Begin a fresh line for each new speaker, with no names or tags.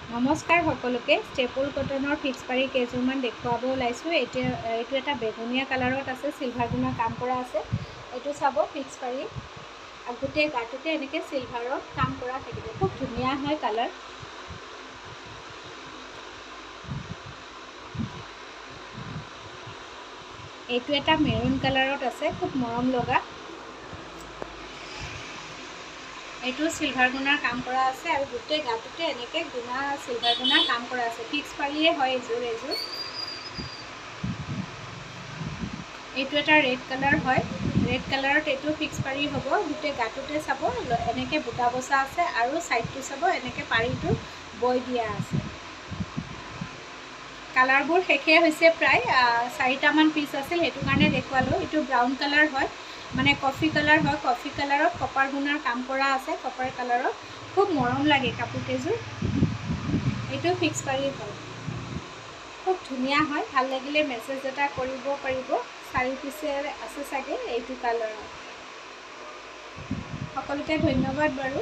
নমস্কাৰ সকলোকে ষ্টেপল কটনৰ ফিক্স পাৰি কেইযোৰমান দেখুৱাব ওলাইছোঁ। এইটো এটা বেগুনীয়া কালাৰত আছে, চিলভাৰ গুণা কাম কৰা আছে। এইটো চাব ফিক্স পাৰি গোটেই গাটোতে এনেকৈ চিলভাৰত কাম কৰা থাকিব, খুব ধুনীয়া হয় কালাৰ। এইটো এটা মেৰুন কালাৰত আছে, খুব মৰম লগা। এইটো চিলভাৰ গুণাৰ কাম কৰা আছে আৰু গোটেই গাটোতে এনেকৈ গুণা চিলভাৰ গুণাৰ কাম কৰা আছে। ফিক্স পাৰিয়ে হয় এইযোৰ। এইটো এটা ৰেড কালাৰ হয়, ৰেড কালাৰত এইটো ফিক্স পাৰি হ'ব। গোটেই গাটোতে চাব এনেকৈ বুটা বচা আছে আৰু ছাইডটো চাব এনেকৈ পাৰিটো বৈ দিয়া আছে। কালাৰবোৰ শেষেই হৈছে, প্ৰায় 4টামান পিচ আছিল, সেইটো কাৰণে দেখুৱালোঁ। এইটো ব্ৰাউন কালাৰ হয়, মানে কফি কালাৰ হয়। কফি কালাৰত কপাৰ গুণাৰ কাম কৰা আছে, কপাৰ কালাৰত খুব মৰম লাগে কাপোৰকেইযোৰ। এইটো ফিক্স পাৰি হয়, খুব ধুনীয়া হয়। ভাল লাগিলে মেছেজ এটা কৰিব পাৰিব। 4 পিচেৰ আছে চাগে এইটো কালাৰত। সকলোকে ধন্যবাদ বাৰু।